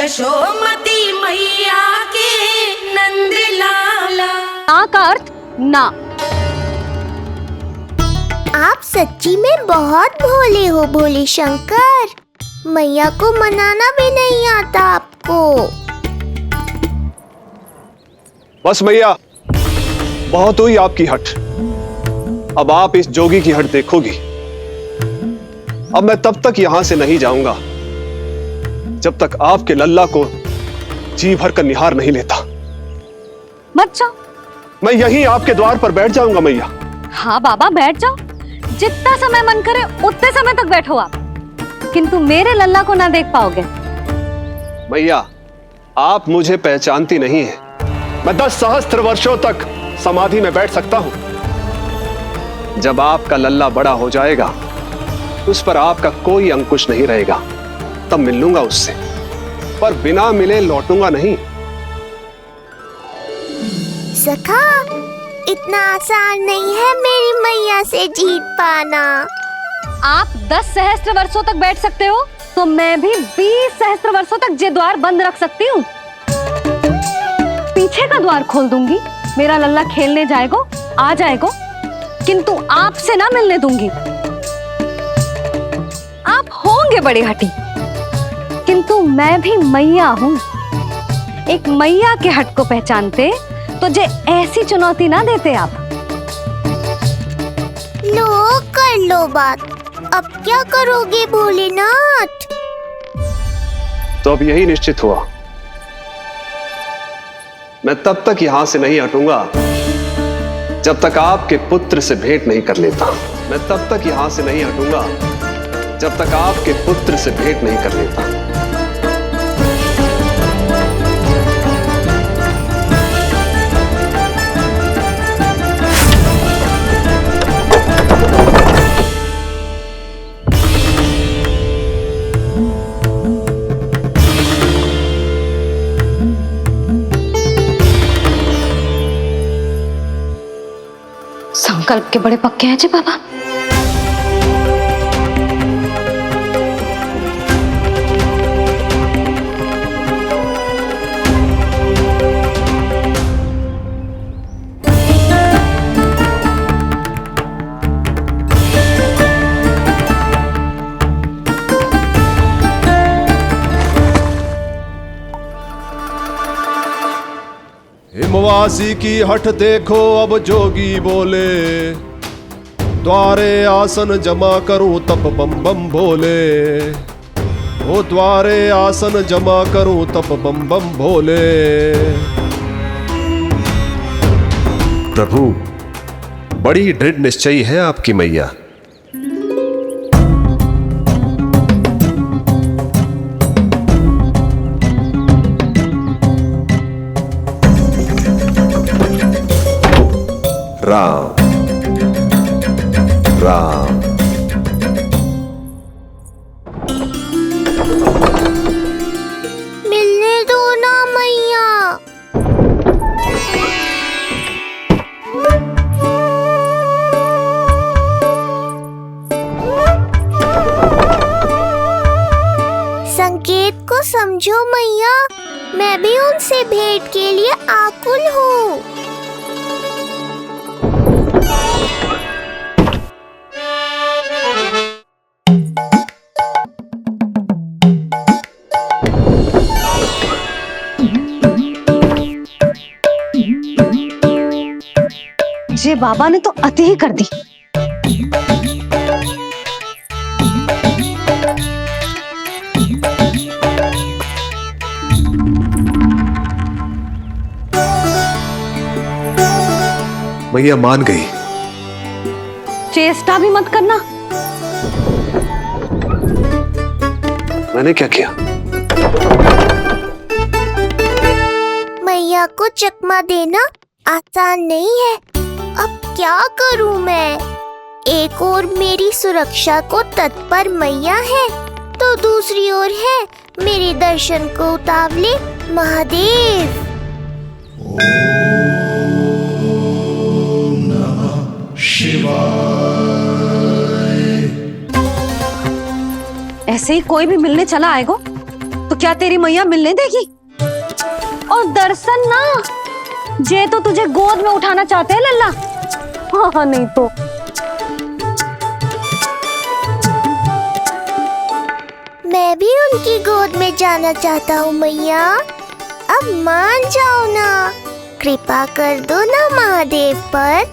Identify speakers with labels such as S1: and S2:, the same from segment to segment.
S1: यशोमती मैया के नंद लाला।
S2: ना का अर्थ ना।
S3: आप सच्ची में बहुत भोले हो भोले शंकर। मैया को मनाना भी नहीं आता आपको।
S4: बस मैया, बहुत हुई आपकी हट। अब आप इस जोगी की हट देखोगी। अब मैं तब तक यहां से नहीं जाऊंगा जब तक आपके लल्ला को जी भर कर निहार नहीं लेता।
S2: मत जाओ।
S4: मैं यहीं आपके द्वार पर बैठ जाऊंगा मैया।
S2: हाँ बाबा बैठ जाओ, जितना समय मन करे उतने समय तक बैठो आप, किंतु मेरे लल्ला को ना देख पाओगे।
S4: मैया, आप मुझे पहचानती नहीं है। मैं 10 सहस्त्र वर्षों तक समाधि में बैठ सकता हूं। जब आपका लल्ला बड़ा हो जाएगा, उस पर आपका कोई अंकुश नहीं रहेगा, तब मिल लूंगा उससे, पर बिना मिले लौटूंगा नहीं।
S3: सखा, इतना आसान नहीं है मेरी मैया से जीत पाना।
S2: आप 10 सहस्त्र वर्षों तक बैठ सकते हो, तो मैं भी 20 सहस्त्र वर्षों तक ये द्वार बंद रख सकती हूँ। पीछे का द्वार खोल दूंगी, मेरा लल्ला खेलने जाएगो, आ जाएगो, किंतु आपसे ना मिलने दूंगी। आप होंगे बड़ी हठी, किंतु मैं भी मैया हूँ। एक मैया के हट को पहचानते तो जे ऐसी चुनौती ना देते आप।
S3: लो कर लो बात। अब क्या करोगे भोलेनाथ?
S4: तो अब यही निश्चित हुआ, मैं तब तक यहां से नहीं हटूंगा जब तक आपके पुत्र से भेंट नहीं कर लेता। मैं तब तक यहां से नहीं हटूंगा जब तक आपके पुत्र से भेंट नहीं कर लेता।
S2: संकल्प के बड़े पक्के हैं जी बाबा।
S5: हिमवासी की हठ देखो अब जोगी बोले, द्वारे आसन जमा करूं तप बम बम भोले। ओ द्वारे आसन जमा करूं तप बम बम भोले।
S6: प्रभु, बड़ी दृढ़ निश्चयी है आपकी मैया। राम राम।
S3: मिलने दो ना मैया। संकेत को समझो मैया, मैं भी उनसे भेंट के लिए आकुल हूँ।
S2: ये बाबा ने तो अति ही कर दी।
S6: मैया मान गई।
S2: चेष्टा भी मत करना।
S4: मैंने क्या किया?
S3: मैया को चकमा देना आसान नहीं है। अब क्या करूं मैं? एक ओर मेरी सुरक्षा को तत्पर मैया है, तो दूसरी ओर है मेरे दर्शन को उतावले महादेव।
S2: ऐसे ही कोई भी मिलने चला आएगा तो तो क्या तेरी मैया मिलने देगी? और दर्शन ना, जे तो तुझे गोद में उठाना चाहते हैं लल्ला। हाँ नहीं तो
S3: मैं भी उनकी गोद में जाना चाहता हूँ मैया। अब मान जाओ ना, कृपा कर दो ना महादेव पर।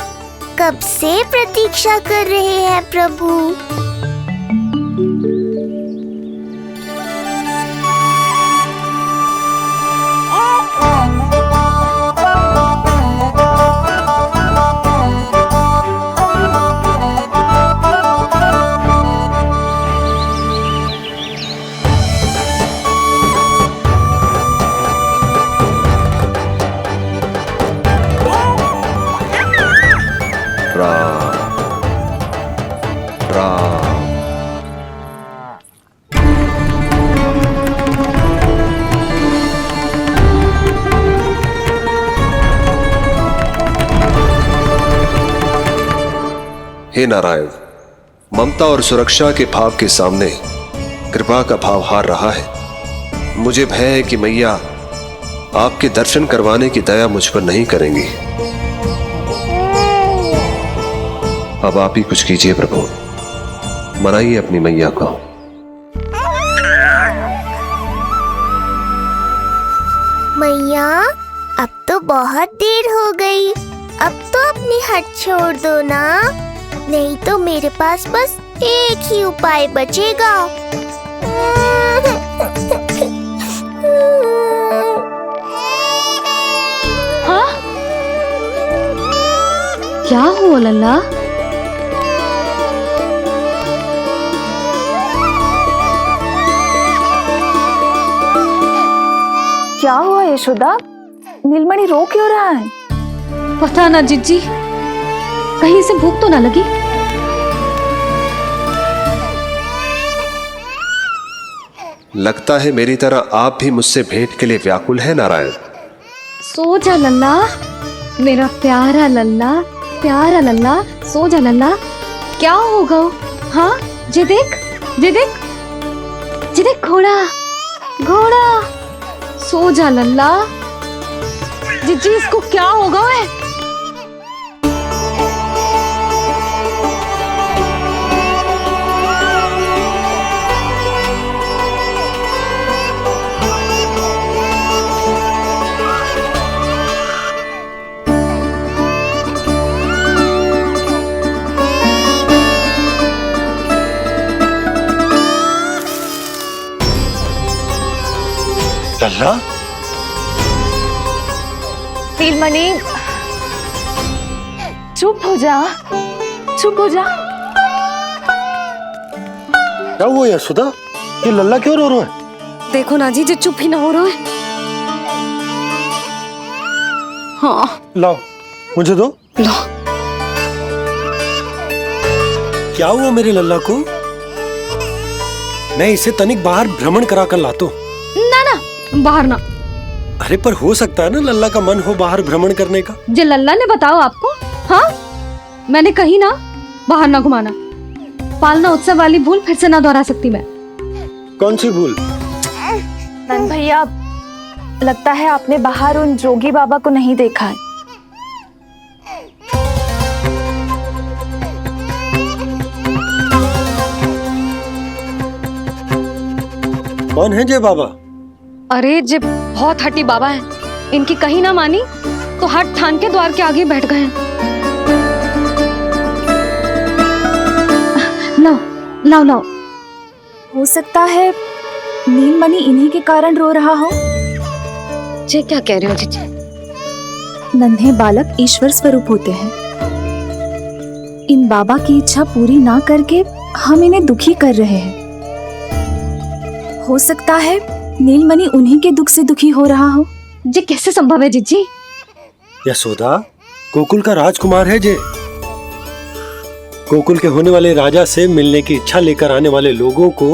S3: कब से प्रतीक्षा कर रहे हैं प्रभु।
S6: हे नारायण, ममता और सुरक्षा के भाव के सामने कृपा का भाव हार रहा है। मुझे भय है कि मैया आपके दर्शन करवाने की दया मुझ पर नहीं करेंगी। अब आप ही कुछ कीजिए प्रभु, मनाइए अपनी मैया को।
S3: मैया अब तो बहुत देर हो गई, अब तो अपनी हट छोड़ दो ना, नहीं तो मेरे पास बस एक ही उपाय बचेगा।
S2: हाँ? क्या हुआ लल्ला?
S7: क्या हुआ यशोदा? नीलमणि रो क्यों रहा है?
S2: पता ना जिज्जी, कहीं से भूख तो ना लगी।
S6: लगता है मेरी तरह आप भी मुझसे भेंट के लिए व्याकुल है नारायण।
S2: सो जा लल्ला, मेरा प्यारा लल्ला, प्यारा लल्ला, सो जा लल्ला। क्या होगा? हाँ जे देख, जे देख, जे देख, घोड़ा, घोड़ा। सो जा लल्ला। जिज्जी इसको क्या होगा? है
S8: लल्ला,
S7: नीलमणि चुप हो जा, चुप हो जा।
S8: क्या हुआ यशोदा? ये लल्ला क्यों रो रहा है?
S2: देखो ना जी, जे चुप ही ना हो रहा है। हाँ
S8: लाओ, मुझे दो।
S2: लो।
S8: क्या हुआ मेरे लल्ला को? मैं इसे तनिक बाहर भ्रमण करा कर लाता हूं।
S2: ना ना, बाहर ना।
S8: अरे पर हो सकता है ना लल्ला का मन हो बाहर भ्रमण करने का।
S2: जे लल्ला ने बताओ आपको? हाँ, मैंने कही ना बाहर ना घुमाना। पालना उत्सव वाली भूल फिर से ना दोहरा सकती मैं।
S8: कौन सी भूल?
S7: नंद भैया, लगता है आपने बाहर उन जोगी बाबा को नहीं देखा है।
S8: कौन है जय बाबा?
S2: अरे जे बहुत हटी बाबा है, इनकी कहीं ना मानी तो हट ठान के द्वार के आगे बैठ गए। लाओ लाओ लाओ।
S7: हो सकता है नीलमणि इन्हीं के कारण रो रहा हो।
S2: जे क्या कह रहे हो जीजी?
S7: नन्हे बालक ईश्वर स्वरूप होते हैं। इन बाबा की इच्छा पूरी ना करके हम इन्हें दुखी कर रहे हैं। हो सकता है नीलमणि उन्हीं के दुख से दुखी हो रहा हो।
S2: जे कैसे संभव है जीजी?
S8: यशोदा, गोकुल का राजकुमार है जे। गोकुल के होने वाले राजा से मिलने की इच्छा लेकर आने वाले लोगों को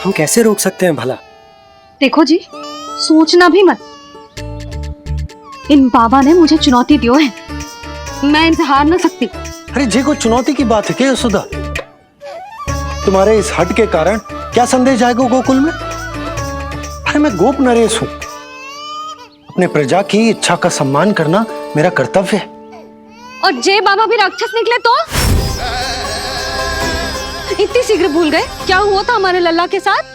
S8: हम कैसे रोक सकते हैं भला?
S2: देखो जी, सोचना भी मत। इन बाबा ने मुझे चुनौती दियो है, मैं इनसे हार ना सकती।
S8: अरे जे को चुनौती की बात है क्या यशोदा? तुम्हारे इस हट के कारण क्या संदेश जाएगा गोकुल में? अरे मैं गोप नरेश हूं। अपने प्रजा की इच्छा का सम्मान करना मेरा कर्तव्य है।
S2: और जय बाबा भी राक्षस निकले तो? इतनी शीघ्र भूल गए क्या हुआ था हमारे लल्ला के साथ?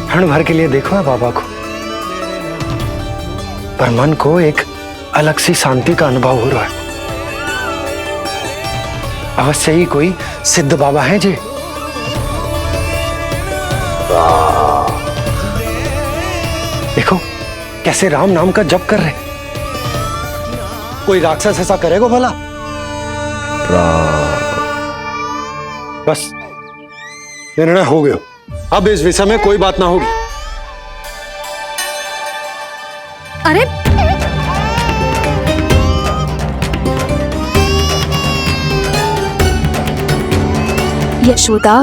S8: क्षण भर के लिए देखो है बाबा को, पर मन को एक अलग सी शांति का अनुभव हो रहा है। अवश्य ही कोई सिद्ध बाबा हैं जी। देखो कैसे राम नाम का जप कर रहे। कोई राक्षस ऐसा करेगा भला? बस निर्णय हो गया, अब इस विषय में कोई बात ना होगी।
S2: अरे
S7: यशोदा,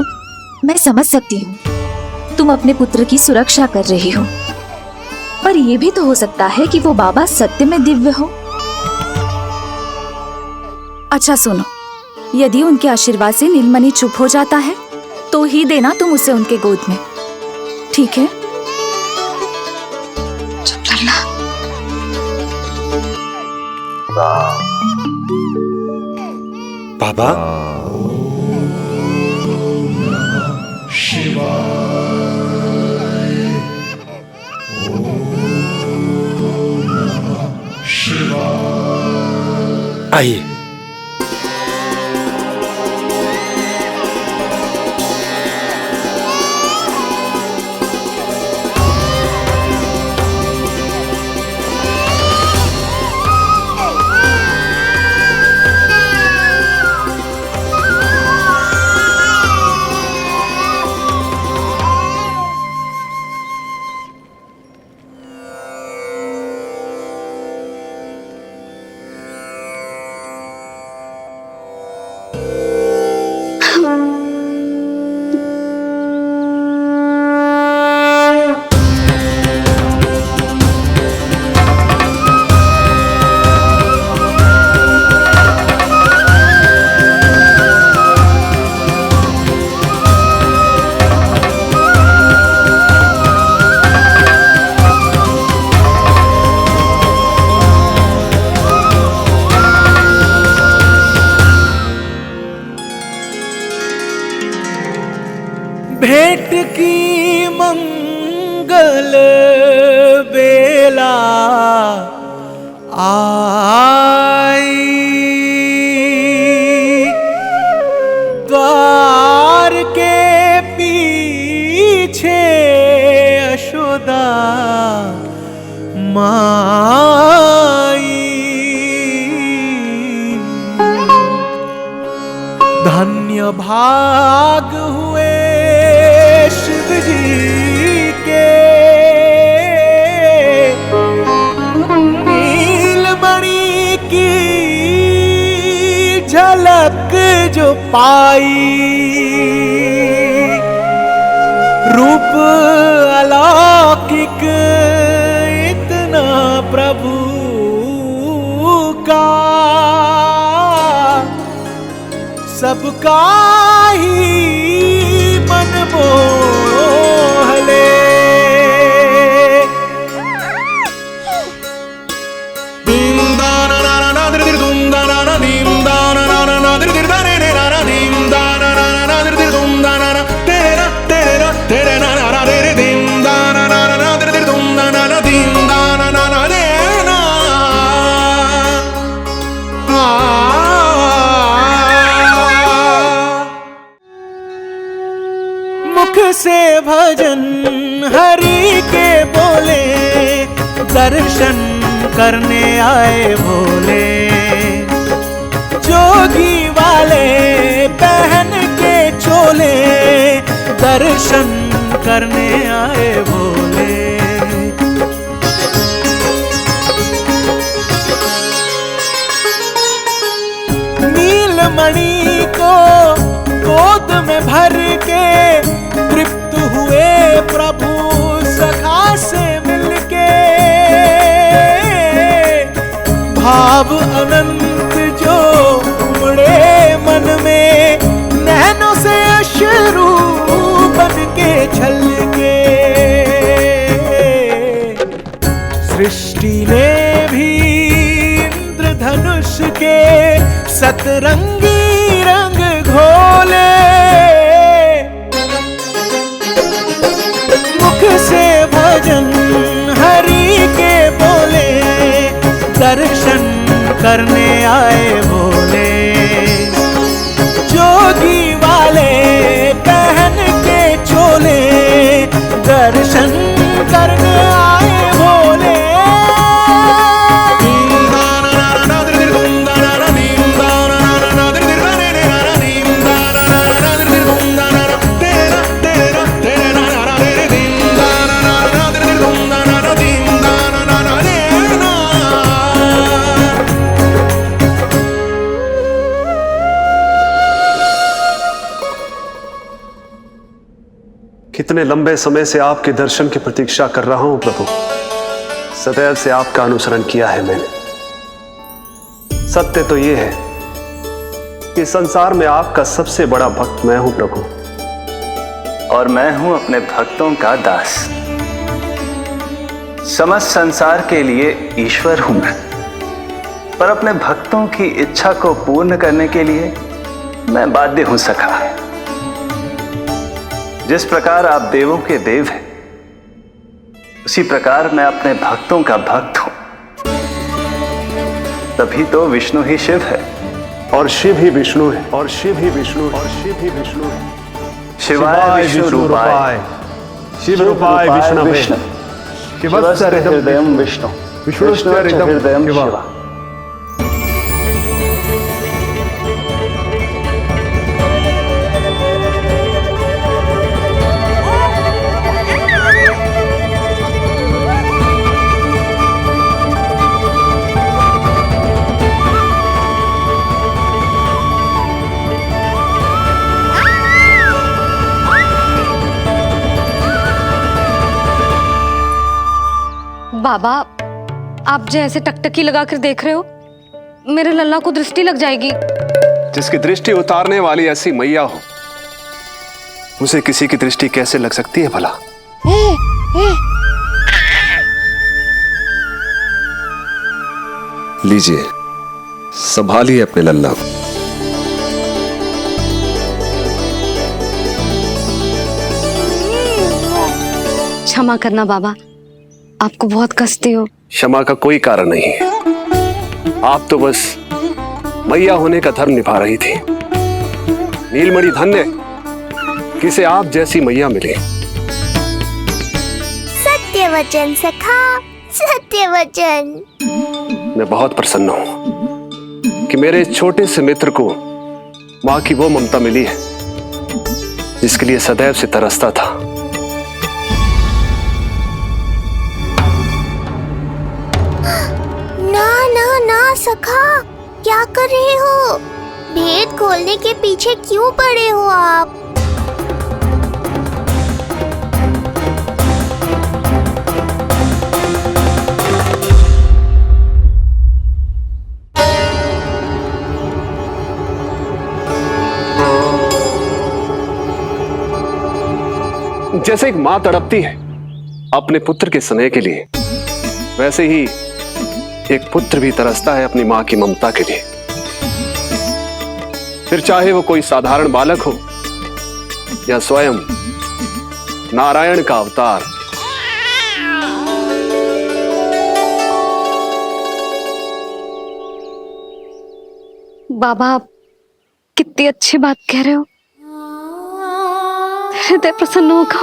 S7: मैं समझ सकती हूँ तुम अपने पुत्र की सुरक्षा कर रही हो, पर यह भी तो हो सकता है कि वो बाबा सत्य में दिव्य हो। अच्छा सुनो, यदि उनके आशीर्वाद से नीलमणि चुप हो जाता है तो ही देना तुम उसे उनके गोद में, ठीक है? चुप करना।
S8: बाबा आइए।
S9: भेंट की मंगल बेला आई, द्वार के पीछे यशोदा माई। धन्य भाग हुए शिव जी के, नीलमणि की झलक जो पाई। रूप अलौकिक इतना प्रभु का, सबका ही मन मोह ले। मुख से भजन हरि के बोले, दर्शन करने आए भोले। जोगी वाले पहन के चोले, दर्शन करने आए भोले। नीलमणि को अब अनंत जो उमड़े मन में, नैनों से अश्रु बन के छलके। सृष्टि ने भी इंद्रधनुष के सतरंगी रंग घोले। मुख से भजन हरि के बोले, दर्शन करने आए भोले। जोगी वाले पहन के चोले, दर्शन करने आए भोले।
S4: कितने लंबे समय से आपके दर्शन की प्रतीक्षा कर रहा हूं प्रभु। सदैव से आपका अनुसरण किया है मैंने। सत्य तो यह है कि संसार में आपका सबसे बड़ा भक्त मैं हूं प्रभु,
S10: और मैं हूं अपने भक्तों का दास। समस्त संसार के लिए ईश्वर हूं मैं, पर अपने भक्तों की इच्छा को पूर्ण करने के लिए मैं बाध्य हूं सखा। जिस प्रकार आप देवों के देव हैं, उसी प्रकार मैं अपने भक्तों का भक्त हूं। तभी तो विष्णु ही शिव है,
S4: और शिव ही विष्णु है, और शिव ही विष्णु है, और शिव ही विष्णु है।
S10: शिवाय विष्णु रूपाय,
S4: शिव रूपाय विष्णवे,
S10: शिवस्य हृदयं विष्णु, विष्णुश्च हृदयं शिवा।
S2: बाबा, आप जैसे टकटकी लगाकर देख रहे हो, मेरे लल्ला को दृष्टि लग जाएगी।
S4: जिसकी दृष्टि उतारने वाली ऐसी मैया हो, उसे किसी की दृष्टि कैसे लग सकती है भला?
S6: लीजिए, संभालिए अपने लल्ला को।
S2: क्षमा करना बाबा, आपको बहुत कष्ट हो।
S4: क्षमा का कोई कारण नहीं है। आप तो बस मैया होने का धर्म निभा रही थी। नीलमणि धन्य किसे आप जैसी मैया मिले।
S3: सत्य वचन सखा, सत्य वचन।
S4: मैं बहुत प्रसन्न हूं कि मेरे इस छोटे से मित्र को मां की वो ममता मिली है जिसके लिए सदैव से तरसता था।
S3: ना ना ना सखा, क्या कर रहे हो? भेद खोलने के पीछे क्यों पड़े हो आप?
S4: जैसे एक मां तड़पती है अपने पुत्र के स्नेह के लिए, वैसे ही एक पुत्र भी तरसता है अपनी मां की ममता के लिए। फिर चाहे वो कोई साधारण बालक हो या स्वयं नारायण का अवतार।
S2: बाबा, आप कितनी अच्छी बात कह रहे हो। हृदय प्रसन्न होगा।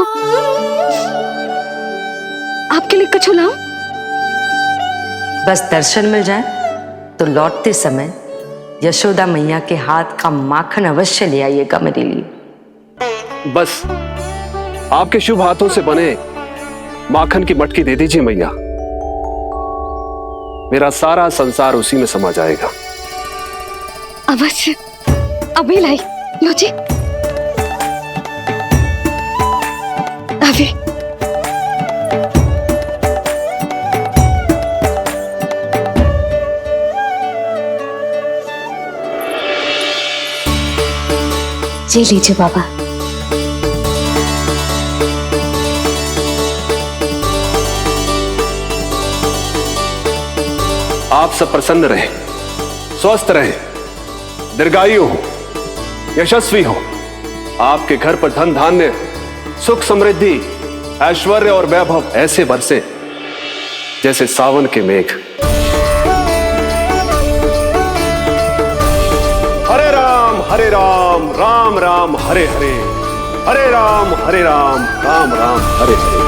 S2: आपके लिए कुछ लाऊं?
S11: बस दर्शन मिल जाए तो लौटते समय यशोदा मैया के हाथ का माखन अवश्य ले आइएगा मेरे लिए।
S4: बस आपके शुभ हाथों से बने माखन की मटकी दे दीजिए मैया, मेरा सारा संसार उसी में समा जाएगा।
S2: अवश्य, अभी लाई। लो जी, अभी। जी लीजिए बाबा।
S4: आप सब प्रसन्न रहें, स्वस्थ रहें, दीर्घायु हो, यशस्वी हो। आपके घर पर धन धान्य, सुख समृद्धि, ऐश्वर्य और वैभव ऐसे बरसे जैसे सावन के मेघ। हरे राम राम राम हरे हरे, हरे राम राम राम हरे हरे।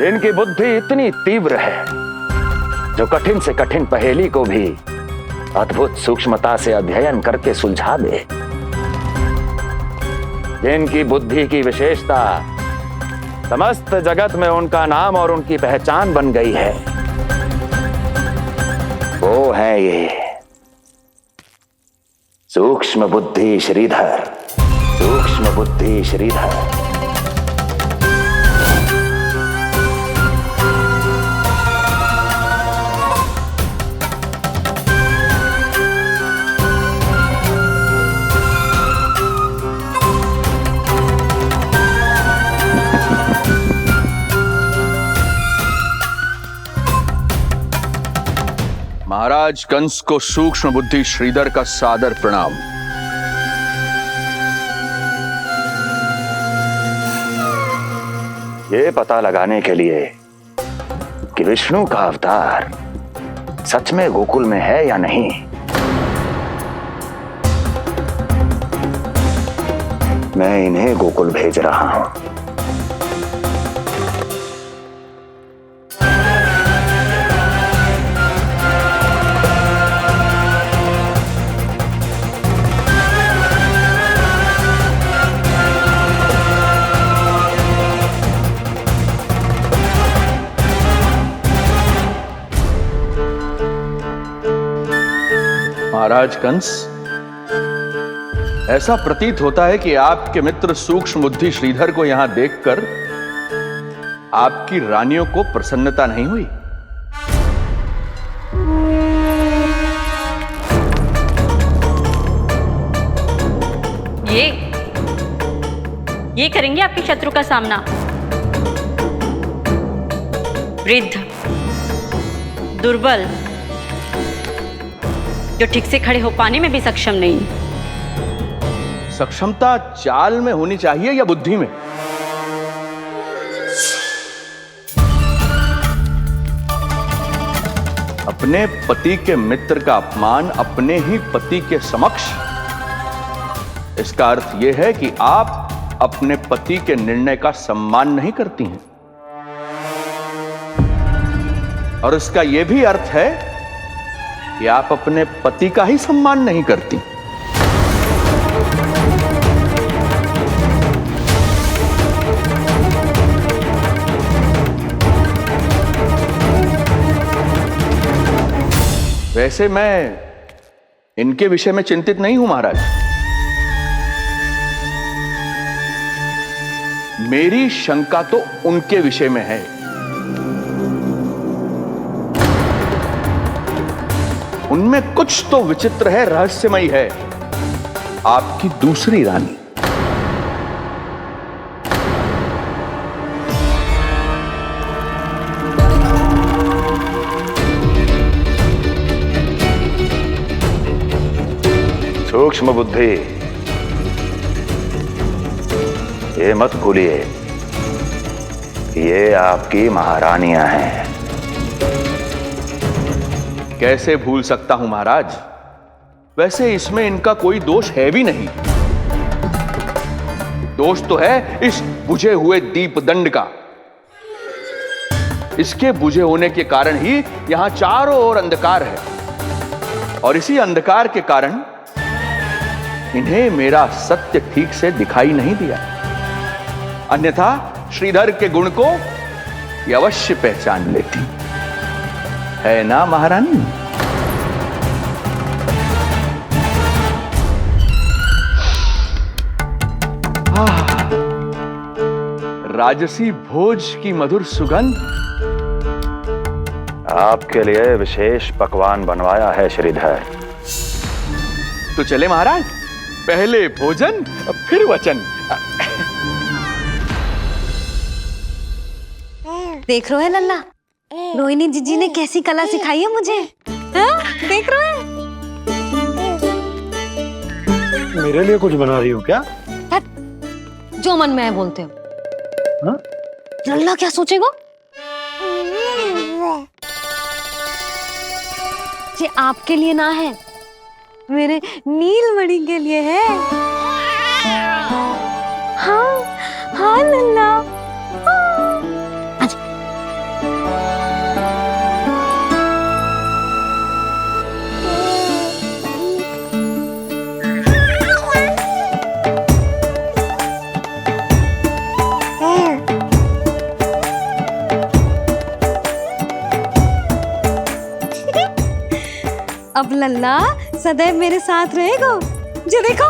S12: इनकी बुद्धि इतनी तीव्र है जो कठिन से कठिन पहेली को भी अद्भुत सूक्ष्मता से अध्ययन करके सुलझा दे। इनकी बुद्धि की विशेषता समस्त जगत में उनका नाम और उनकी पहचान बन गई है। वो है ये सूक्ष्म बुद्धि श्रीधर, सूक्ष्म बुद्धि श्रीधर।
S13: महाराज कंस को सूक्ष्म बुद्धि श्रीधर का सादर प्रणाम।
S12: ये पता लगाने के लिए कि विष्णु का अवतार सच में गोकुल में है या नहीं, मैं इन्हें गोकुल भेज रहा हूं।
S13: महाराज कंस, ऐसा प्रतीत होता है कि आपके मित्र सूक्ष्म बुद्धि श्रीधर को यहां देखकर आपकी रानियों को प्रसन्नता नहीं हुई।
S14: ये करेंगे आपके शत्रु का सामना। वृद्ध, दुर्बल, जो ठीक से खड़े हो पाने में भी सक्षम नहीं।
S13: सक्षमता चाल में होनी चाहिए या बुद्धि में? अपने पति के मित्र का अपमान अपने ही पति के समक्ष, इसका अर्थ यह है कि आप अपने पति के निर्णय का सम्मान नहीं करती हैं। और इसका यह भी अर्थ है कि आप अपने पति का ही सम्मान नहीं करती। वैसे मैं इनके विषय में चिंतित नहीं हूं महाराज। मेरी शंका तो उनके विषय में है। उनमें कुछ तो विचित्र है, रहस्यमयी है। आपकी दूसरी रानी।
S12: सूक्ष्म बुद्धि, ये मत भूलिए कि ये आपकी महारानियां हैं।
S13: कैसे भूल सकता हूं महाराज? वैसे इसमें इनका कोई दोष है भी नहीं। दोष तो है इस बुझे हुए दीपदंड का। इसके बुझे होने के कारण ही यहां चारों ओर अंधकार है, और इसी अंधकार के कारण इन्हें मेरा सत्य ठीक से दिखाई नहीं दिया। अन्यथा श्रीधर के गुण को ये अवश्य पहचान लेती, है ना महारानी? राजसी भोज की मधुर सुगंध।
S12: आपके लिए विशेष पकवान बनवाया है श्रीधर।
S13: तो चले महाराज, पहले भोजन फिर वचन।
S2: देख रहे हो लल्ला, रोहिणी जीजी ने कैसी कला सिखाई है मुझे। हाँ? देख रहे हो?
S8: मेरे लिए कुछ बना रही हो क्या?
S2: जो मन में है बोलते हो।
S8: हाँ?
S2: लल्ला क्या सोचेगा? ये आपके लिए ना है, मेरे नीलमणि के लिए है। हाँ हाँ लल्ला। अब लल्ला सदैव मेरे साथ रहेगा। जो देखो,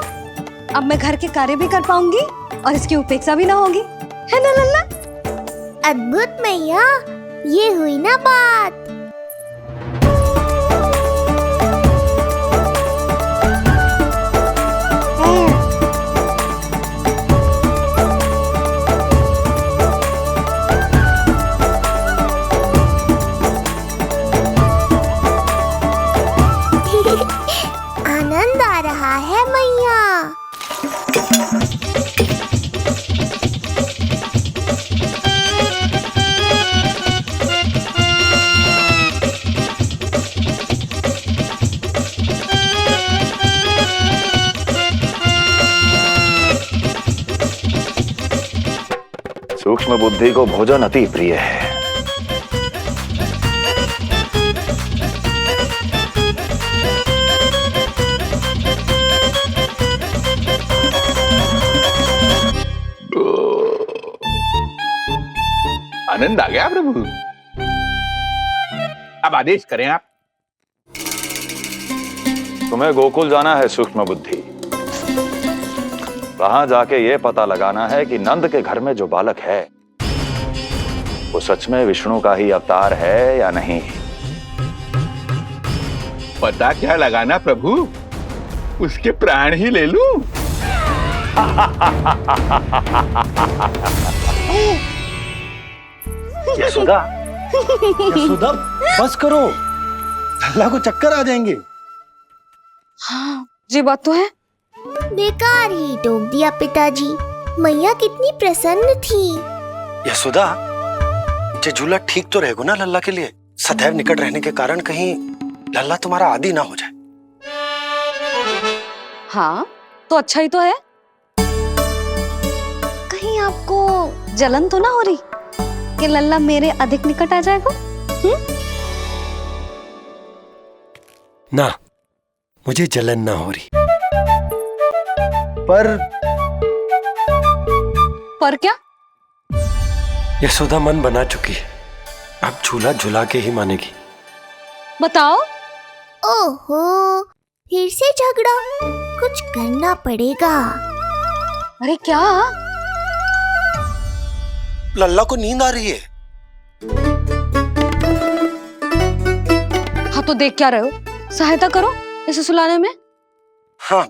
S2: अब मैं घर के कार्य भी कर पाऊंगी और इसकी उपेक्षा भी ना होगी, है ना लल्ला?
S3: अद्भुत मैया, ये हुई ना बात। आनंद आ रहा है मैया।
S12: सूक्ष्म बुद्धि को भोजन अति प्रिय है।
S13: आनंद आ गया प्रभु। अब आदेश करें आप।
S12: तुम्हें गोकुल जाना है सूक्ष्म बुद्धि। वहां जाके ये पता लगाना है कि नंद के घर में जो बालक है वो सच में विष्णु का ही अवतार है या नहीं।
S13: पता क्या लगाना प्रभु, उसके प्राण ही ले लूं।
S8: यशोदा, यशोदा बस करो, लल्ला को चक्कर आ जाएंगे।
S2: हाँ, ये बात तो है।
S3: बेकार ही टोक दिया पिताजी। मैया कितनी प्रसन्न थी।
S8: यशोदा, ये झूला ठीक तो रहेगा ना लल्ला के लिए? सदैव निकट रहने के कारण कहीं लल्ला तुम्हारा आदी ना हो जाए।
S2: हाँ, तो अच्छा ही तो है। कहीं आपको जलन तो ना हो रही कि लल्ला मेरे अधिक निकट आ जाएगा?
S8: ना, मुझे जलन ना हो रही।
S2: पर क्या?
S8: यशोदा मन बना चुकी है, अब झूला झूला के ही मानेगी।
S2: बताओ,
S3: ओहो, फिर से झगड़ा। कुछ करना पड़ेगा।
S2: अरे क्या?
S8: लल्ला को नींद आ रही है।
S2: हाँ तो देख क्या रहे हो? सहायता करो इसे सुलाने में।
S8: हाँ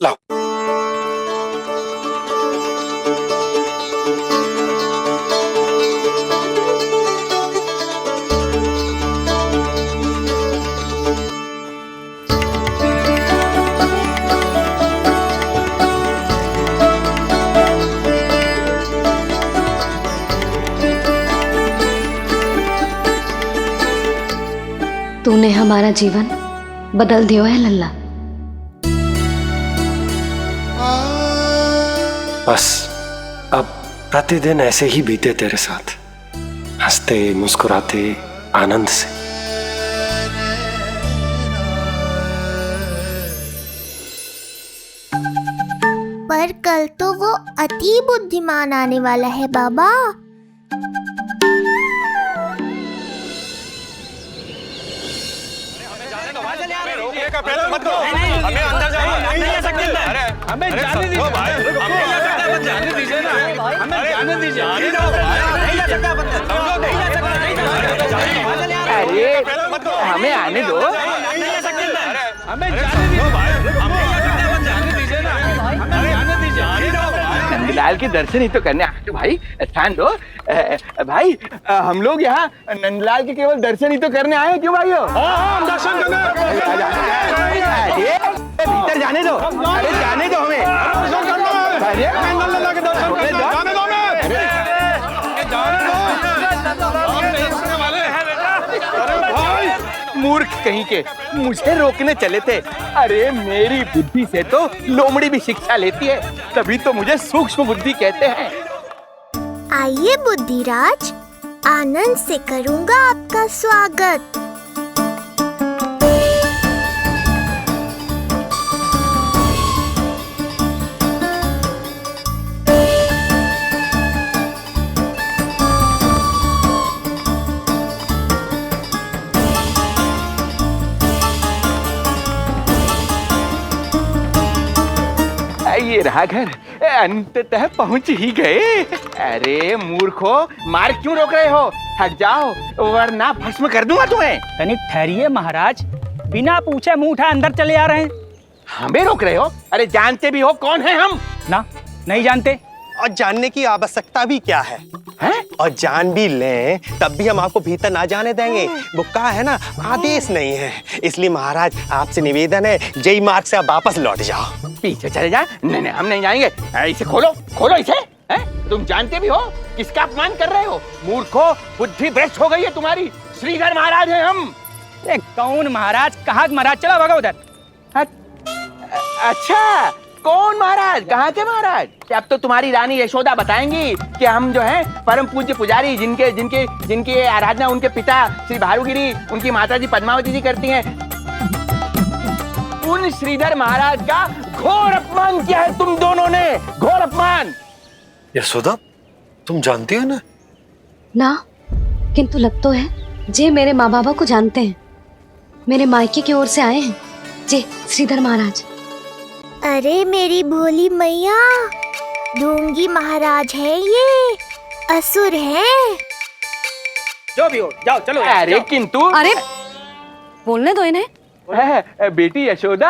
S8: लाओ।
S2: तूने हमारा जीवन बदल दियो है लल्ला।
S8: बस अब प्रतिदिन ऐसे ही बीते तेरे साथ, हंसते मुस्कुराते आनंद से।
S3: पर कल तो वो अति बुद्धिमान आने वाला है बाबा।
S9: हमें अंदर जाने नहीं जा सकते। अरे हमें जाने दीजिए भाई, हमें जाने दीजिए ना, हमें जाने दीजिए। नहीं जा सकता बंदा, नहीं जा सकता।
S12: अरे हमें आने दो।
S9: हमें जाने दीजिए भाई, हमें जाने दीजिए ना, हमें जाने दीजिए।
S12: नंदलाल के दर्शन ही तो करने आए थे भाई, स्थान दो। भाई हम लोग यहाँ नंदलाल के केवल दर्शन ही तो करने आए हैं, क्यों भाइयों?
S9: हाँ दर्शन करने।
S12: भीतर जाने दो, अरे जाने दो हमें।
S9: अरे नंदलाल के दर्शन करने दो, जाने दो हमें।
S12: अरे भाई मूर्ख कहीं के, मुझे रोकने चले थे। अरे मेरी बुद्धि से तो लोमड़ी भी शिक्षा लेती है, तभी तो मुझे सूक्ष्म बुद्धि कहते हैं।
S3: आइए बुद्धिराज, आनंद से करूंगा आपका स्वागत।
S12: ये रहा घर, अंततः पहुंच ही गए। अरे मूर्खो, मार क्यों रोक रहे हो? हट जाओ वरना भस्म कर दूंगा तुम्हें।
S9: तनिक ठहरिए महाराज, बिना पूछे मुंह उठा अंदर चले आ रहे हैं।
S12: हमें रोक रहे हो? अरे जानते भी हो कौन है हम?
S9: ना, नहीं जानते।
S8: और जानने की आवश्यकता भी क्या है?
S12: हैं?
S8: और जान भी लें तब भी हम आपको भीतर ना जाने देंगे। वो कहा है ना, आदेश नहीं है। इसलिए महाराज आपसे निवेदन है, जय मार्ग से आप वापस लौट जाओ।
S12: पीछे चले जाए। नहीं नहीं हम नहीं जाएंगे। इसे खोलो, खोलो इसे। हैं? तुम जानते भी हो किसका अपमान कर रहे हो? मूर्खो, बुद्धि भ्रष्ट हो गई है तुम्हारी। श्रीधर महाराज हैं हम।
S9: कौन महाराज? कहाँ महाराज? चला भगा उधर।
S12: अच्छा, कौन महाराज? कहाँ के महाराज? अब तो तुम्हारी रानी यशोदा बताएंगी कि हम जो है परम पूज्य पुजारी, जिनके जिनके जिनकी आराधना उनके पिता श्री भारुगिरी, उनकी माता जी पद्मावती जी करती हैं, उन श्रीधर महाराज का घोर अपमान किया है तुम दोनों ने। घोर अपमान।
S8: यशोदा, तुम जानती हो ना?
S2: ना, किंतु लग तो है जे मेरे माँ बाबा को जानते हैं। मेरे मायके की ओर से आए हैं जे श्रीधर महाराज।
S3: अरे मेरी भोली मैया, ढोंगी महाराज है ये, असुर है।
S9: जो भी हो, जाओ चलो।
S12: अरे किंतु,
S2: अरे बोलने दो इन्हें।
S12: बेटी यशोदा,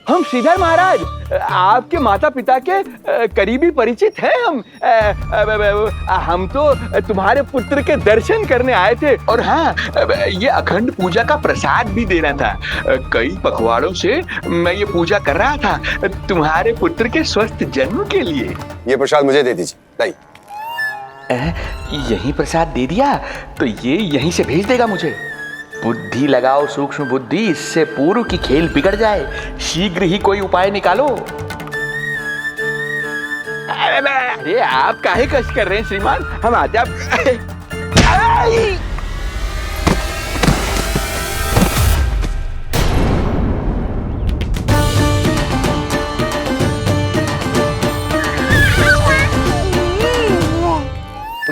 S12: हम श्रीधर महाराज आपके माता पिता के करीबी परिचित हैं। हम तो तुम्हारे पुत्र के दर्शन करने आए थे। और हाँ, ये अखंड पूजा का प्रसाद भी देना था। कई पखवाड़ों से मैं ये पूजा कर रहा था तुम्हारे पुत्र के स्वस्थ जन्म के लिए।
S15: ये प्रसाद मुझे दे दीजिए। नहीं,
S12: यही प्रसाद दे दिया तो ये यहीं से भेज देगा मुझे। बुद्धि लगाओ सूक्ष्म बुद्धि, इससे पूर्व की खेल बिगड़ जाए। शीघ्र ही कोई उपाय निकालो। अरे आप काहे कष्ट कर रहे हैं श्रीमान? हम आते।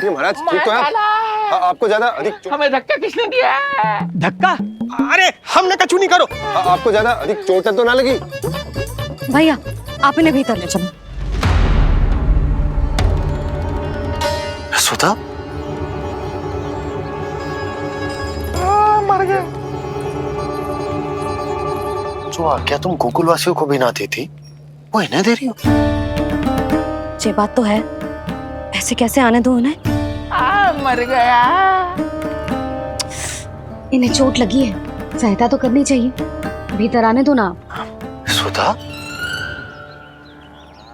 S15: महाराज ठीक तो है? आपको ज्यादा अधिक
S12: हमें धक्का किसने दिया?
S9: धक्का?
S8: अरे हमने कछु नहीं करो।
S15: आपको ज्यादा अधिक चोट तो ना लगी?
S2: भैया आप इन्हें भीतर ले चलो।
S15: यशोदा
S8: मर गए।
S15: जो आज्ञा तुम गोकुलवासियों को भी ना दी थी वो इन्हें दे रही हो?
S2: ये बात तो है, ऐसे कैसे आने दो उन्हें?
S12: मर गया।
S2: इन्हें चोट लगी है, सहायता तो करनी चाहिए, भीतर आने दो ना।
S15: यशोदा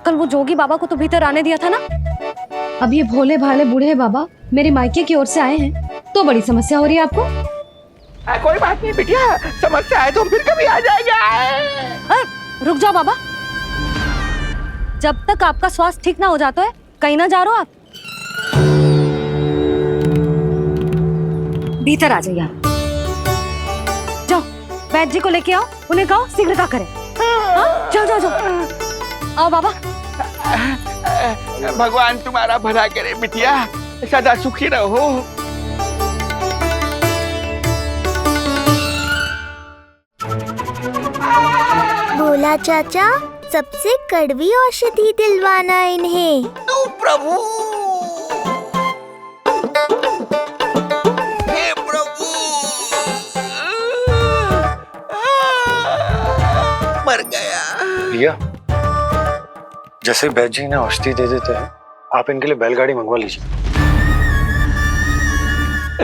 S2: कल वो जोगी बाबा को तो भीतर आने दिया था ना। अब ये भोले भाले बूढ़े बाबा मेरे मायके की ओर से आए हैं तो बड़ी समस्या हो रही है आपको।
S12: कोई बात नहीं बिटिया, समस्या आए तो फिर कभी आ जाएगा।
S2: रुक जाओ बाबा, जब तक आपका स्वास्थ्य ठीक ना हो जाता है कहीं ना जा रहे हो आप। भीतर आ जाइए आप। जाओ वैद्य जी को लेके आओ, उन्हें कहो शीघ्रता करें। जाओ जाओ जाओ, आओ बाबा।
S12: भगवान तुम्हारा भला करे बिटिया, सदा सुखी रहो।
S3: बोला चाचा सबसे कड़वी औषधि दिलवाना इन्हें।
S12: प्रभु हे प्रभु, मर गया।
S15: भैया जैसे वैद्य जी ने औषधि दे देते हैं, आप इनके लिए बैलगाड़ी मंगवा लीजिए।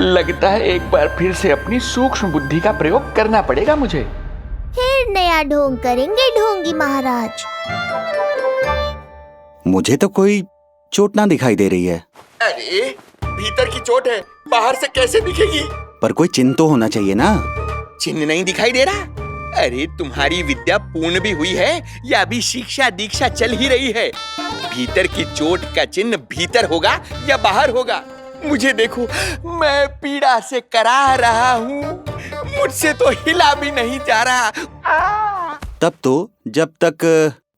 S12: लगता है एक बार फिर से अपनी सूक्ष्म बुद्धि का प्रयोग करना पड़ेगा मुझे।
S3: फिर नया ढोंग करेंगे ढोंगी महाराज।
S16: मुझे तो कोई चोट ना दिखाई दे रही है।
S12: अरे भीतर की चोट है, बाहर से कैसे दिखेगी?
S16: पर कोई चिन्ह तो होना चाहिए ना।
S12: चिन्ह नहीं दिखाई दे रहा? अरे तुम्हारी विद्या पूर्ण भी हुई है या अभी शिक्षा दीक्षा चल ही रही है? भीतर की चोट का चिन्ह भीतर होगा या बाहर होगा? मुझे देखो, मैं पीड़ा से करा रहा हूँ, मुझसे तो हिला भी नहीं जा रहा।
S16: तब तो जब तक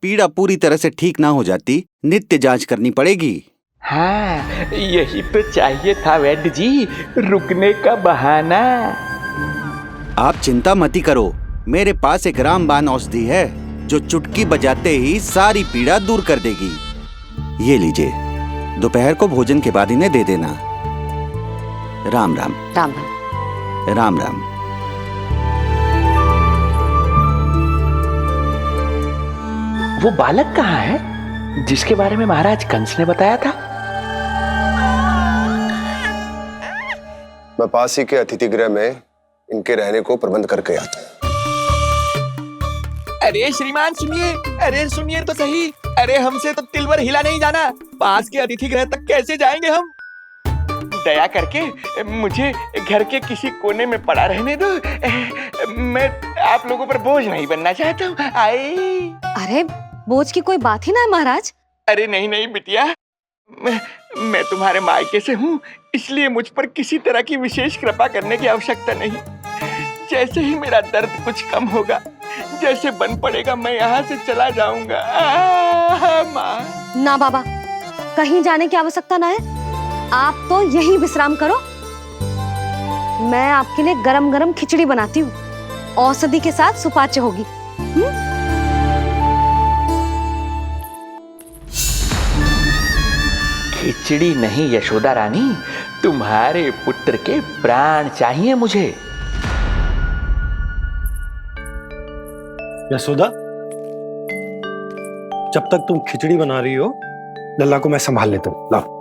S16: पीड़ा पूरी तरह से ठीक ना हो जाती नित्य जांच करनी पड़ेगी।
S12: हाँ, यही तो चाहिए था वैद्य जी, रुकने का बहाना।
S16: आप चिंता मती करो, मेरे पास एक रामबाण औषधि है जो चुटकी बजाते ही सारी पीड़ा दूर कर देगी। ये लीजिए, दोपहर को भोजन के बाद इन्हें दे देना। राम राम।
S11: राम राम।
S16: राम राम।
S12: वो बालक कहाँ है जिसके बारे में महाराज कंस ने बताया था?
S15: मैं पास ही के अतिथि गृह में इनके रहने को प्रबंध करके आता हूँ।
S12: अरे श्रीमान सुनिए, अरे सुनिए तो सही। अरे हमसे तो तिलवर हिला नहीं जाना, पास के अतिथि गृह तक कैसे जाएंगे हम? दया करके मुझे घर के किसी कोने में पड़ा रहने दो, मैं आप लोगों पर बोझ नहीं बनना चाहता हूँ।
S2: अरे बोझ की कोई बात ही ना है महाराज।
S12: अरे नहीं नहीं बिटिया, मैं तुम्हारे मायके से हूँ, इसलिए मुझ पर किसी तरह की विशेष कृपा करने की आवश्यकता नहीं। जैसे ही मेरा दर्द कुछ कम होगा, जैसे बन पड़ेगा, मैं यहाँ से चला जाऊंगा। माँ।
S2: ना बाबा, कहीं जाने की आवश्यकता ना है, आप तो यहीं विश्राम करो। मैं आपके लिए गरम गरम खिचड़ी बनाती हूँ, औषधि के साथ सुपाच्य होगी।
S12: खिचड़ी नहीं यशोदा रानी, तुम्हारे पुत्र के प्राण चाहिए मुझे।
S15: यशोदा, जब तक तुम खिचड़ी बना रही हो, लल्ला को मैं संभाल लेता हूँ। लाओ।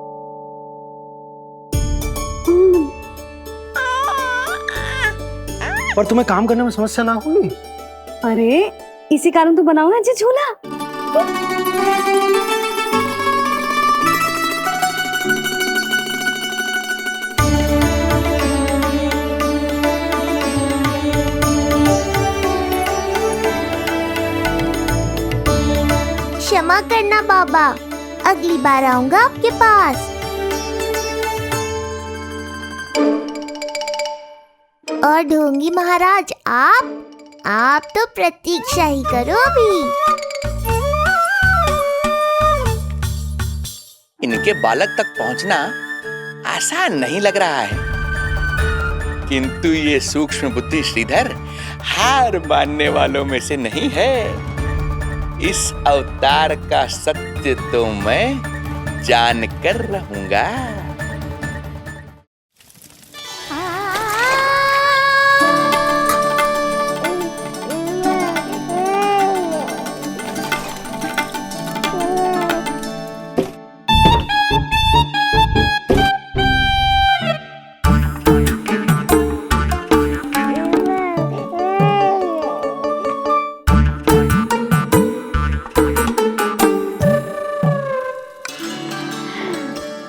S15: पर तुम्हें काम करने में समस्या ना होगी?
S2: अरे इसी कारण तो बनाओ ना जी झूला।
S3: क्षमा करना बाबा, अगली बार आऊंगा आपके पास। और ढोंगी महाराज, आप तो प्रतीक्षा ही करो अभी।
S12: इनके बालक तक पहुंचना आसान नहीं लग रहा है।
S13: किंतु ये सूक्ष्म बुद्धि श्रीधर हार मानने वालों में से नहीं है। इस अवतार का सत्य तो मैं जानकर रहूंगा।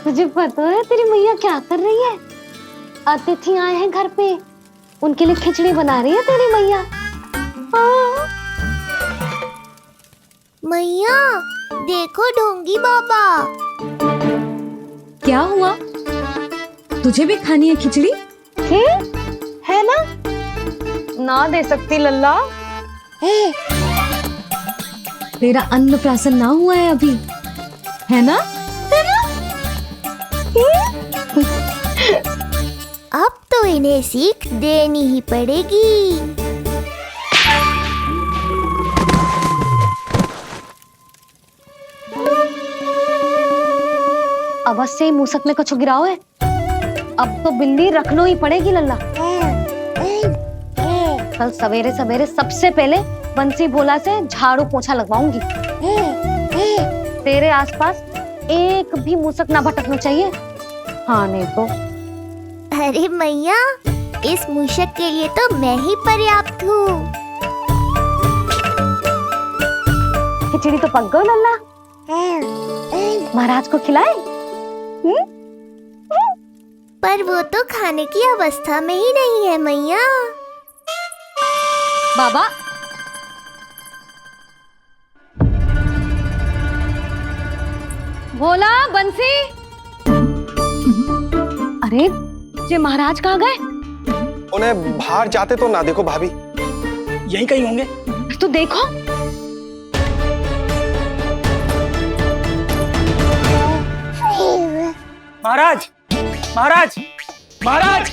S2: तुझे पता है तेरी मैया क्या कर रही है? अतिथि आए हैं घर पे, उनके लिए खिचड़ी बना रही है तेरी मैया।
S3: मैया देखो ढोंगी बाबा।
S7: क्या हुआ? तुझे भी खानी है खिचड़ी?
S2: है ना? ना दे सकती लल्ला।
S7: तेरा अन्नप्राशन ना हुआ है अभी, है ना?
S3: अब तो इन्हें सीख देनी ही पड़ेगी।
S2: अवश्य ही मूसक में कुछ गिराओ है। अब तो बिल्ली रखना ही पड़ेगी लल्ला। कल सवेरे सवेरे सबसे पहले बंसी भोला से झाड़ू पोछा लगवाऊंगी। तेरे आसपास एक भी मूसक ना भटकना चाहिए। हाँ नहीं तो।
S3: अरे मैया, इस मूषक के लिए तो मैं ही पर्याप्त हूँ।
S2: खिचड़ी तो पक गई लल्ला। महाराज को खिलाए?
S3: पर वो तो खाने की अवस्था में ही नहीं है मैया।
S2: बाबा भोला, बंसी। अरे ये महाराज कहाँ गए?
S8: उन्हें बाहर जाते तो ना देखो भाभी, यहीं कहीं होंगे।
S2: तो देखो।
S8: महाराज, महाराज, महाराज।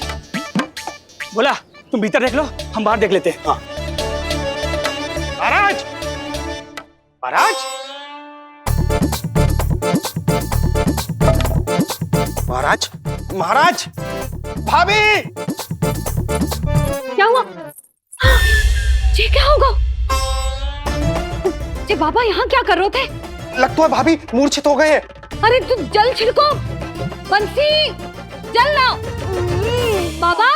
S8: बोला तुम भीतर देख लो, हम बाहर देख लेते हैं। हाँ। महाराज, महाराज, महाराज, महाराज, भाभी।
S2: क्या हुआ? ये क्या होगा? ये बाबा यहाँ क्या कर रहे थे?
S8: लगता है भाभी मूर्छित हो गए हैं।
S2: अरे तू जल छिड़को, बंसी जल लाओ। बाबा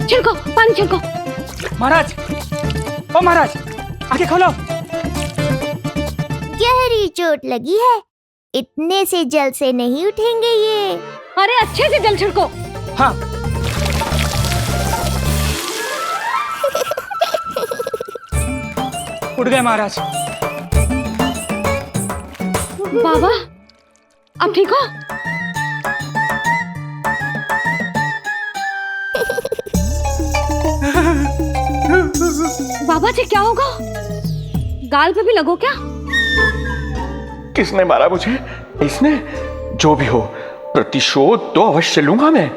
S2: छिड़को, पानी छिड़को।
S8: महाराज, ओ महाराज, आंखें खोलो।
S3: गहरी चोट लगी है, इतने से जल से नहीं उठेंगे ये।
S2: अरे अच्छे से जल छिड़को।
S8: हाँ। उठ गए महाराज।
S2: बाबा अब ठीक हो? बाबा जी क्या होगा? गाल पे भी लगो क्या?
S13: किसने मारा मुझे? इसने? जो भी हो, प्रतिशोध तो अवश्य लूंगा मैं।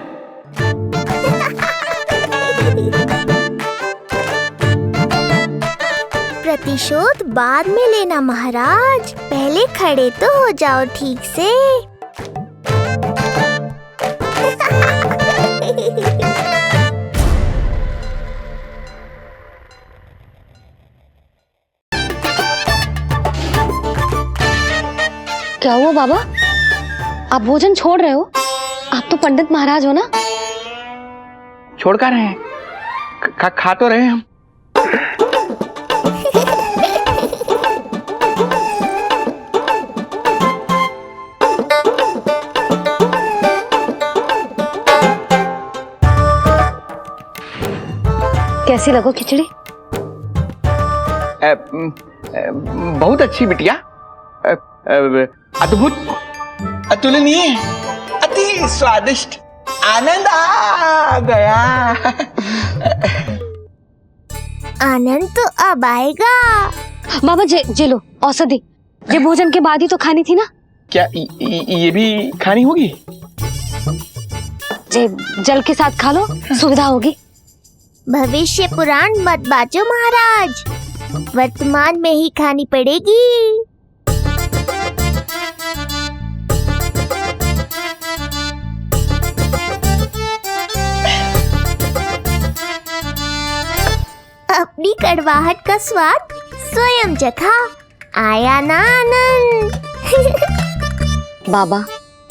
S3: प्रतिशोध बाद में लेना महाराज, पहले खड़े तो हो जाओ ठीक से।
S2: क्या हुआ बाबा? आप भोजन छोड़ रहे हो? आप तो पंडित महाराज हो ना?
S13: छोड़ कर रहे हैं, खा तो रहे हैं हम।
S2: कैसी लगो खिचड़ी?
S13: बहुत अच्छी बिटिया, अद्भुत, अतुलनीय, अति स्वादिष्ट, आनंद आ गया।
S3: आनंद तो अब आएगा।
S2: बाबा जे लो औषधि, ये भोजन के बाद ही तो खानी थी ना?
S13: क्या ये भी खानी होगी?
S2: जे जल के साथ खा लो, सुविधा होगी।
S3: भविष्य पुराण मत बाजो महाराज, वर्तमान में ही खानी पड़ेगी। अपनी कड़वाहट का स्वाद स्वयं चखा, आया ना आनंद।
S2: बाबा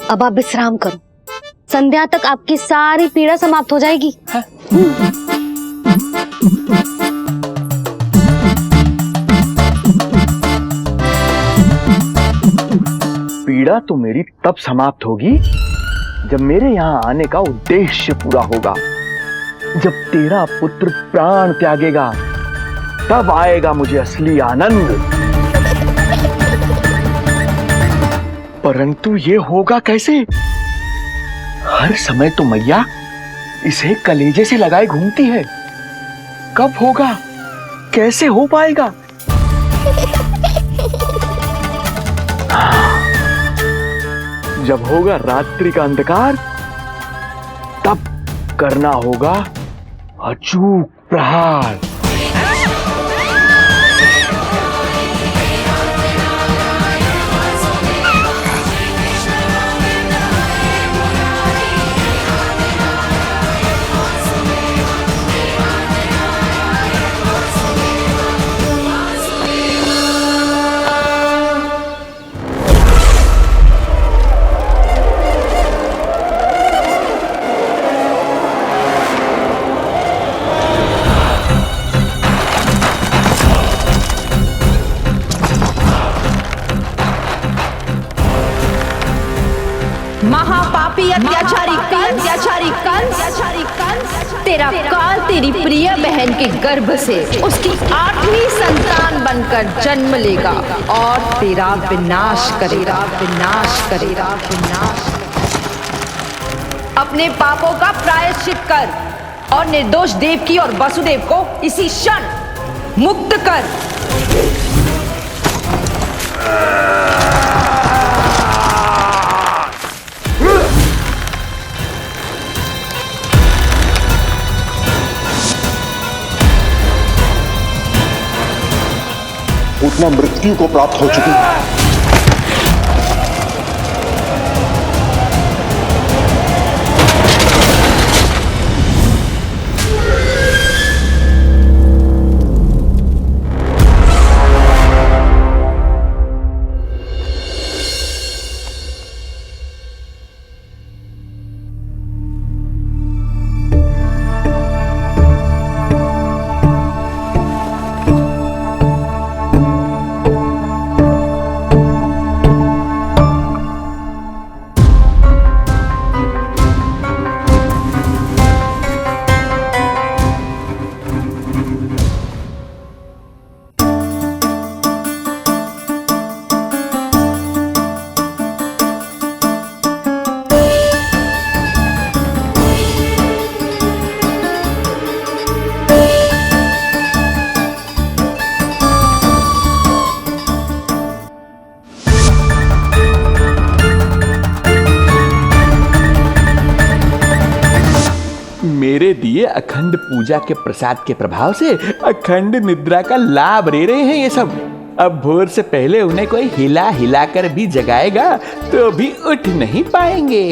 S2: अब आप विश्राम करो, संध्या तक आपकी सारी पीड़ा समाप्त हो जाएगी।
S13: पीड़ा तो मेरी तब समाप्त होगी जब मेरे यहाँ आने का उद्देश्य पूरा होगा। जब तेरा पुत्र प्राण त्यागेगा तब आएगा मुझे असली आनंद। परंतु ये होगा कैसे? हर समय तो मैया इसे कलेजे से लगाए घूमती है। कब होगा, कैसे हो पाएगा? जब होगा रात्रि का अंधकार तब करना होगा अचूक प्रहार।
S17: महापापी अत्याचारी कंस, तेरा काल तेरी प्रिय बहन के गर्भ से उसकी 8वीं संतान बनकर जन्म लेगा और तेरा विनाश करेगा। अपने पापों का प्रायश्चित कर और निर्दोष देवकी और वसुदेव को इसी क्षण मुक्त कर।
S18: उतना मृत्यु को प्राप्त हो चुकी है।
S12: मेरे दिए अखंड पूजा के प्रसाद के प्रभाव से अखंड निद्रा का लाभ ले रहे हैं ये सब। अब भोर से पहले उन्हें कोई हिला कर भी जगाएगा तो भी उठ नहीं पाएंगे।